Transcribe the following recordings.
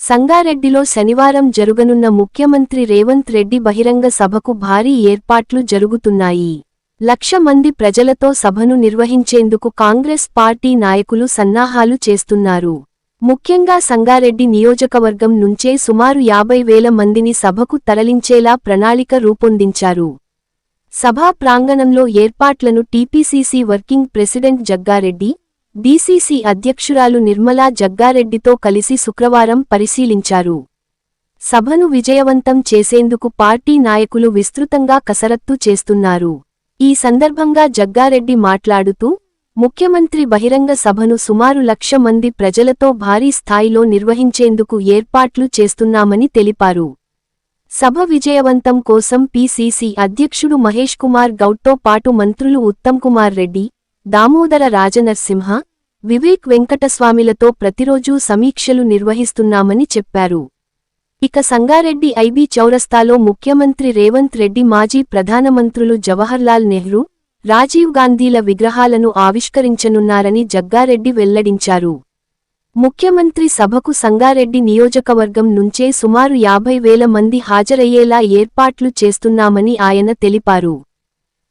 సంగారెడ్డిలో శనివారం జరుగనున్న ముఖ్యమంత్రి రేవంత్ రెడ్డి బహిరంగ సభకు భారీ ఏర్పాట్లు జరుగుతున్నాయి. 1,00,000 మంది ప్రజలతో సభను నిర్వహించేందుకు కాంగ్రెస్ పార్టీ నాయకులు సన్నాహాలు చేస్తున్నారు. ముఖ్యంగా సంగారెడ్డి నియోజకవర్గం నుంచే సుమారు 50,000 మందిని సభకు తరలించేలా ప్రణాళిక రూపొందించారు. సభా ప్రాంగణంలో ఏర్పాట్లను TPCC working president Jaggareddy, DCC అధ్యక్షురాలు నిర్మలా జగ్గారెడ్డితో కలిసి శుక్రవారం పరిశీలించారు. సభను విజయవంతం చేసేందుకు పార్టీ నాయకులు విస్తృతంగా కసరత్తు చేస్తున్నారు. ఈ సందర్భంగా జగ్గారెడ్డి మాట్లాడుతూ, ముఖ్యమంత్రి బహిరంగ సభను సుమారు 1,00,000 మంది ప్రజలతో భారీ స్థాయిలో నిర్వహించేందుకు ఏర్పాట్లు చేస్తున్నామని తెలిపారు. సభ విజయవంతం కోసం పీసీసీ అధ్యక్షుడు మహేష్ కుమార్ గౌడ్తో పాటు మంత్రులు ఉత్తమ్కుమార్ రెడ్డి, దామోదర రాజనరసింహ, వివేక్ వెంకటస్వామిలతో ప్రతిరోజూ సమీక్షలు నిర్వహిస్తున్నామని చెప్పారు. ఇక సంగారెడ్డి ఐబీ చౌరస్తాలో ముఖ్యమంత్రి రేవంత్ రెడ్డి, మాజీ ప్రధానమంత్రులు జవహర్లాల్ నెహ్రూ, రాజీవ్ గాంధీల విగ్రహాలను ఆవిష్కరించనున్నారని జగ్గారెడ్డి వెల్లడించారు. ముఖ్యమంత్రి సభకు సంగారెడ్డి నియోజకవర్గం నుంచే సుమారు 50,000 మంది హాజరయ్యేలా ఏర్పాట్లు చేస్తున్నామని ఆయన తెలిపారు.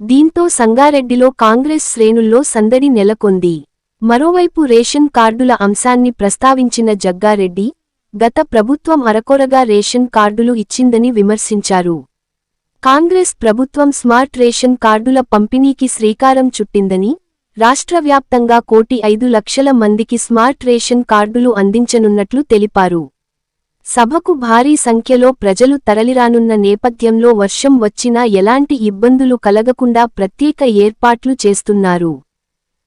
దీంతో సంగారెడ్డిలో కాంగ్రెస్ శ్రేణుల్లో సందడి నెలకొంది. మరోవైపు రేషన్ కార్డుల అంశాన్ని ప్రస్తావించిన జగ్గారెడ్డి, గత ప్రభుత్వం అరకొరగా రేషన్ కార్డులు ఇచ్చిందని విమర్శించారు. కాంగ్రెస్ ప్రభుత్వం స్మార్ట్ రేషన్ కార్డుల పంపిణీకి శ్రీకారం చుట్టిందని, రాష్ట్రవ్యాప్తంగా 1,05,00,000 మందికి స్మార్ట్ రేషన్ కార్డులు అందించనున్నట్లు తెలిపారు. సభకు భారీ సంఖ్యలో ప్రజలు తరలిరానున్న నేపథ్యంలో వర్షం వచ్చినా ఎలాంటి ఇబ్బందులు కలగకుండా ప్రత్యేక ఏర్పాట్లు చేస్తున్నారు.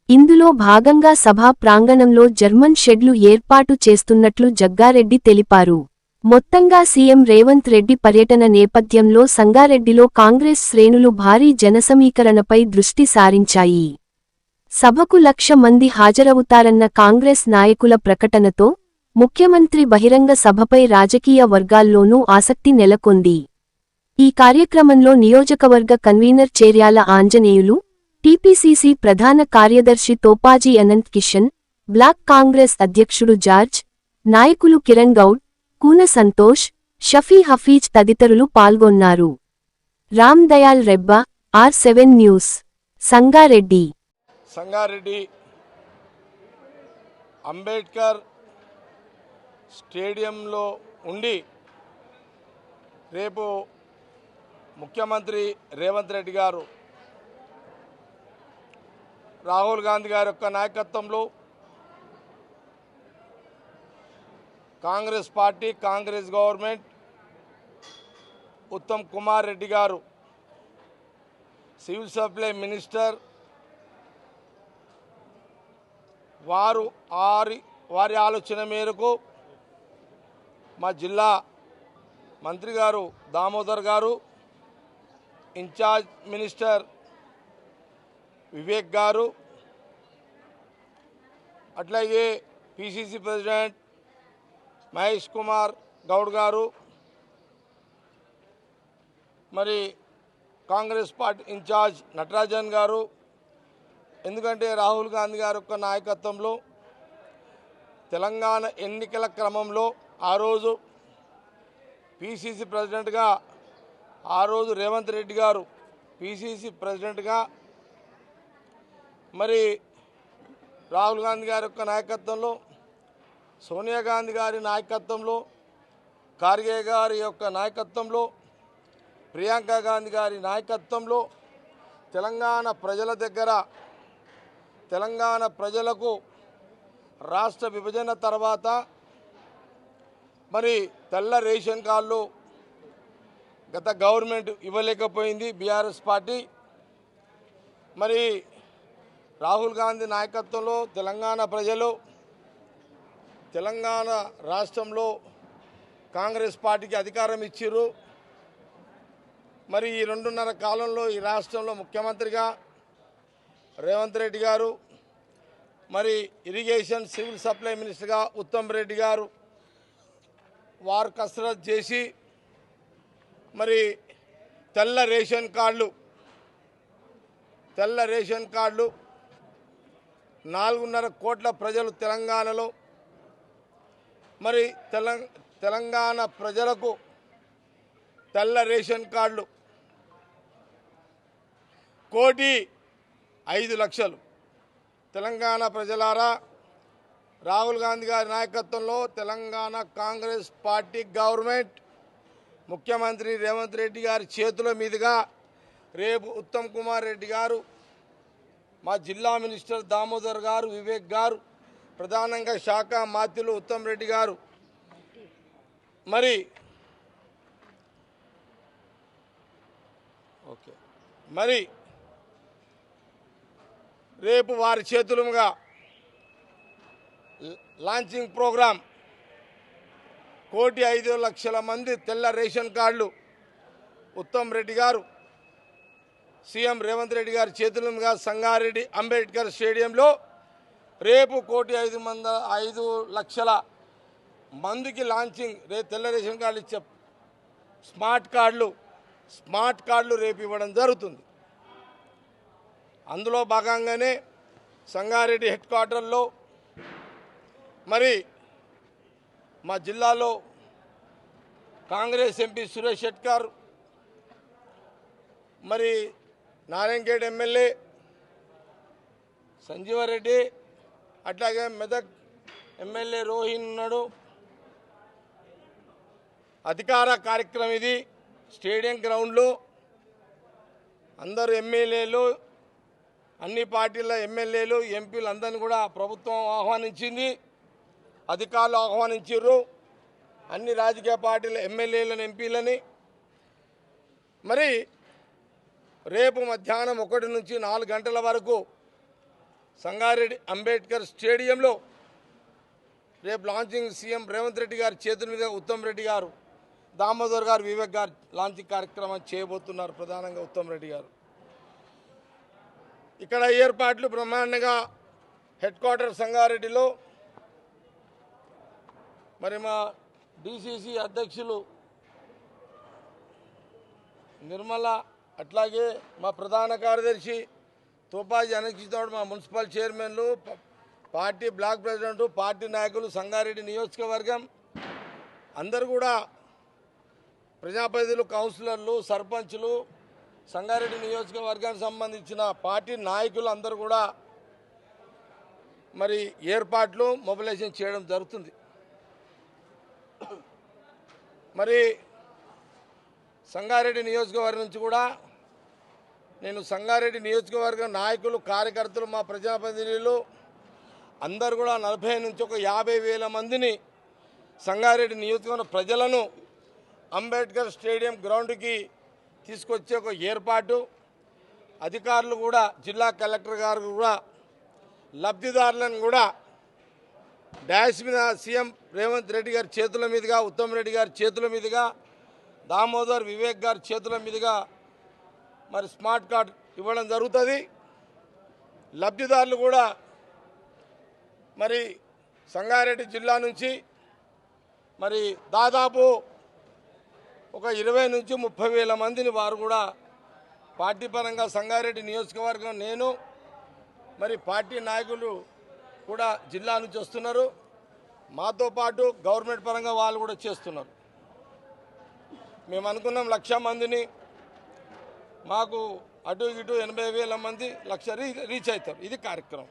ఇందులో భాగంగా సభా ప్రాంగణంలో జర్మన్ షెడ్లు ఏర్పాటు చేస్తున్నట్లు జగ్గారెడ్డి తెలిపారు. మొత్తంగా సీఎం రేవంత్ రెడ్డి పర్యటన నేపథ్యంలో సంగారెడ్డిలో కాంగ్రెస్ శ్రేణులు భారీ జనసమీకరణపై దృష్టి సారించాయి. సభకు 1,00,000 మంది హాజరవుతారన్న కాంగ్రెస్ నాయకుల ప్రకటనతో ముఖ్యమంత్రి బహిరంగ సభపై రాజకీయ వర్గాల్లోనూ ఆసక్తి నెలకొంది. ఈ కార్యక్రమంలో నియోజకవర్గ కన్వీనర్ చేర్యాల ఆంజనేయులు, టీపీసీసీ ప్రధాన కార్యదర్శి తోపాజీ అనంత్ కిషన్, బ్లాక్ కాంగ్రెస్ అధ్యక్షుడు జార్జ్, నాయకులు కిరణ్ గౌడ్, కూన సంతోష్, షఫీ హఫీజ్ తదితరులు పాల్గొన్నారు. Ram Dayal Rebba, R7 news, Sangareddy. సంగారెడ్డి అంబేద్కర్ స్టేడియంలో ఉండి రేపు ముఖ్యమంత్రి రేవంత్ రెడ్డి గారు, రాహుల్ గాంధీ గారి యొక్క నాయకత్వంలో కాంగ్రెస్ పార్టీ, కాంగ్రెస్ గవర్నమెంట్, ఉత్తమ్ కుమార్ రెడ్డి గారు సివిల్ సప్లై మినిస్టర్, వారి ఆలోచన మేరకు మా జిల్లా మంత్రి గారు దామోదర్ గారు, ఇన్ఛార్జ్ మినిస్టర్ వివేక్ గారు, అట్లాగే పీసీసీ ప్రెసిడెంట్ మహేష్ కుమార్ గౌడ్ గారు, మరి కాంగ్రెస్ పార్టీ ఇన్ఛార్జ్ నటరాజన్ గారు, ఎందుకంటే రాహుల్ గాంధీ గారి యొక్క నాయకత్వంలో తెలంగాణ ఎన్నికల క్రమంలో ఆ రోజు పీసీసీ ప్రెసిడెంట్గా, ఆ రోజు రేవంత్ రెడ్డి గారు పీసీసీ ప్రెసిడెంట్గా, మరి రాహుల్ గాంధీ గారి యొక్క నాయకత్వంలో, సోనియా గాంధీ గారి నాయకత్వంలో, ఖార్గే గారి యొక్క నాయకత్వంలో, ప్రియాంక గాంధీ గారి నాయకత్వంలో తెలంగాణ ప్రజల దగ్గర, తెలంగాణ ప్రజలకు రాష్ట్ర విభజన తర్వాత మరి తెల్ల రేషన్ కార్డులు గత గవర్నమెంట్ ఇవ్వలేకపోయింది బీఆర్ఎస్ పార్టీ. మరి రాహుల్ గాంధీ నాయకత్వంలో తెలంగాణ ప్రజలు, తెలంగాణ రాష్ట్రంలో కాంగ్రెస్ పార్టీకి అధికారం ఇచ్చిర్రు. మరి ఈ 2.5 కాలంలో ఈ రాష్ట్రంలో ముఖ్యమంత్రిగా రేవంత్ రెడ్డి గారు, మరి ఇరిగేషన్ సివిల్ సప్లై మినిస్టర్గా ఉత్తమ్ రెడ్డి గారు వారు కసరత్తు చేసి మరి తెల్ల రేషన్ కార్డులు 4.5 కోట్ల ప్రజలు తెలంగాణలో మరి తెలంగాణ ప్రజలకు తెల్ల రేషన్ కార్డులు 1,05,00,000. తెలంగాణ ప్రజలారా, రాహుల్ గాంధీ గారి నాయకత్వంలో తెలంగాణ కాంగ్రెస్ పార్టీ గవర్నమెంట్ ముఖ్యమంత్రి రేవంత్ రెడ్డి గారి చేతుల మీదుగా రేపు ఉత్తమ్ కుమార్ రెడ్డి గారు, మా జిల్లా మినిస్టర్ దామోదర్ గారు, వివేక్ గారు, ప్రధానంగా శాఖ మాత్యులు ఉత్తమ్ రెడ్డి గారు మరి రేపు వారి చేతులుగా లాంచింగ్ ప్రోగ్రాం 1,05,00,000 మంది తెల్ల రేషన్ కార్డులు ఉత్తమ్ రెడ్డి గారు, సీఎం రేవంత్ రెడ్డి గారి చేతులుగా సంగారెడ్డి అంబేద్కర్ స్టేడియంలో రేపు 1,05,00,000 మందికి లాంచింగ్, రేపు తెల్ల రేషన్ కార్డులు ఇచ్చే స్మార్ట్ కార్డులు రేపు ఇవ్వడం జరుగుతుంది. అందులో భాగంగానే సంగారెడ్డి హెడ్ క్వార్టర్లో మరి మా జిల్లాలో కాంగ్రెస్ ఎంపీ సురేష్ షెట్కర్, మరి నారాయణఖేడ్ ఎమ్మెల్యే సంజీవరెడ్డి, అట్లాగే మెదక్ ఎమ్మెల్యే రోహిన్ ఉన్నాడు. అధికార కార్యక్రమం ఇది. స్టేడియం గ్రౌండ్లో అందరు ఎమ్మెల్యేలు, అన్ని పార్టీల ఎమ్మెల్యేలు, ఎంపీలు అందరినీ కూడా ప్రభుత్వం ఆహ్వానించింది, అధికారులు ఆహ్వానించారు, అన్ని రాజకీయ పార్టీల ఎమ్మెల్యేలను, ఎంపీలని. మరి రేపు మధ్యాహ్నం 1 నుంచి 4 గంటల వరకు సంగారెడ్డి అంబేద్కర్ స్టేడియంలో రేపు లాంచింగ్ సీఎం రేవంత్ రెడ్డి గారి చేతుల మీద ఉత్తమ్ రెడ్డి గారు, దామోదర్ గారు, వివేక్ గారు లాంచింగ్ కార్యక్రమం చేయబోతున్నారు. ప్రధానంగా ఉత్తమ్ రెడ్డి గారు. ఇక్కడ ఏర్పాట్లు బ్రహ్మాండంగా హెడ్ క్వార్టర్ సంగారెడ్డిలో. మరి మా డిసిసి అధ్యక్షులు నిర్మల, అట్లాగే మా ప్రధాన కార్యదర్శి తోపాజీ అనక్షితోడు, మా మున్సిపల్ చైర్మన్లు, పార్టీ బ్లాక్ ప్రెసిడెంట్, పార్టీ నాయకులు, సంగారెడ్డి నియోజకవర్గం అందరూ కూడా, ప్రజాప్రతినిధులు, కౌన్సిలర్లు, సర్పంచులు, సంగారెడ్డి నియోజకవర్గానికి సంబంధించిన పార్టీ నాయకులు అందరూ కూడా మరి ఏర్పాట్లు మొబిలైజేషన్ చేయడం జరుగుతుంది. మరి సంగారెడ్డి నియోజకవర్గం నుంచి కూడా నేను సంగారెడ్డి నియోజకవర్గం నాయకులు, కార్యకర్తలు, మా ప్రజాప్రతినిధులు అందరూ కూడా 40 నుంచి ఒక 50,000 మందిని సంగారెడ్డి నియోజకవర్గ ప్రజలను అంబేద్కర్ స్టేడియం గ్రౌండ్కి తీసుకొచ్చే ఒక ఏర్పాటు. అధికారులు కూడా, జిల్లా కలెక్టర్ గారు కూడా లబ్ధిదారులను కూడా డాష్ మీద సీఎం రేవంత్ రెడ్డి గారి చేతుల మీదుగా, ఉత్తమ్ రెడ్డి గారి చేతుల మీదుగా, దామోదర్, వివేక్ గారి చేతుల మీదుగా మరి స్మార్ట్ కార్డ్ ఇవ్వడం జరుగుతుంది. లబ్ధిదారులు కూడా మరి సంగారెడ్డి జిల్లా నుంచి మరి దాదాపు ఒక 20 నుంచి 30,000 మందిని వారు కూడా పార్టీ పరంగా సంగారెడ్డి నియోజకవర్గం, నేను మరి పార్టీ నాయకులు కూడా జిల్లా నుంచి వస్తున్నారు. మాతో పాటు గవర్నమెంట్ పరంగా వాళ్ళు కూడా చేస్తున్నారు. మేము అనుకున్నాం 1,00,000 మందిని, మాకు అటు ఇటు 80,000 మంది, 1,00,000 రీచ్ అవుతారు. ఇది కార్యక్రమం.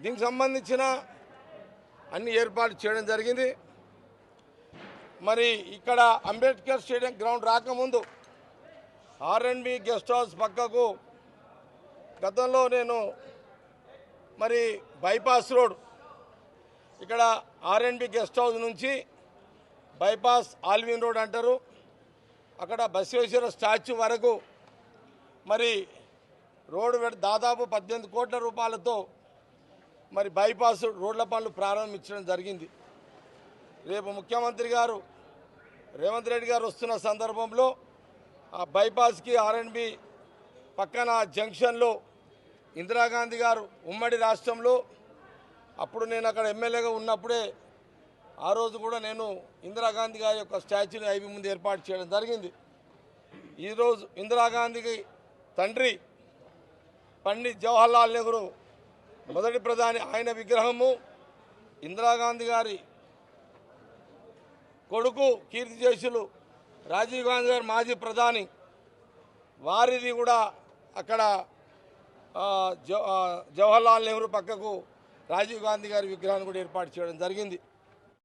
దీనికి సంబంధించిన అన్ని ఏర్పాట్లు చేయడం జరిగింది. మరి ఇక్కడ అంబేద్కర్ స్టేడియం గ్రౌండ్ రాకముందు R&B గెస్ట్ హౌస్ పక్కకు గతంలో నేను మరి బైపాస్ రోడ్, ఇక్కడ R&B గెస్ట్ హౌస్ నుంచి బైపాస్ ఆల్విన్ రోడ్ అంటారు, అక్కడ బసవేశ్వర స్టాచ్యూ వరకు మరి రోడ్డు దాదాపు 18 కోట్ల రూపాయలతో మరి బైపాస్ రోడ్ల పనులు ప్రారంభించడం జరిగింది. రేపు ముఖ్యమంత్రి గారు రేవంత్ రెడ్డి గారు వస్తున్న సందర్భంలో ఆ బైపాస్కి R&B పక్కన జంక్షన్లో ఇందిరాగాంధీ గారు ఉమ్మడి రాష్ట్రంలో, అప్పుడు నేను అక్కడ ఎమ్మెల్యేగా ఉన్నప్పుడే ఆ రోజు కూడా నేను ఇందిరాగాంధీ గారి యొక్క స్టాచ్యూని ఐబీ ముందు ఏర్పాటు చేయడం జరిగింది. ఈరోజు ఇందిరాగాంధీకి తండ్రి పండిత్ జవహర్లాల్ నెహ్రూ మొదటి ప్రధాని, ఆయన విగ్రహము, ఇందిరాగాంధీ గారి కొడుకు కీర్తిశేషులు రాజీవ్ గాంధీ గారు మాజీ ప్రధాని వారిది కూడా అక్కడ జవహర్లాల్ నెహ్రూ పక్కకు రాజీవ్ గాంధీ గారి విగ్రహాన్ని కూడా ఏర్పాటు చేయడం జరిగింది.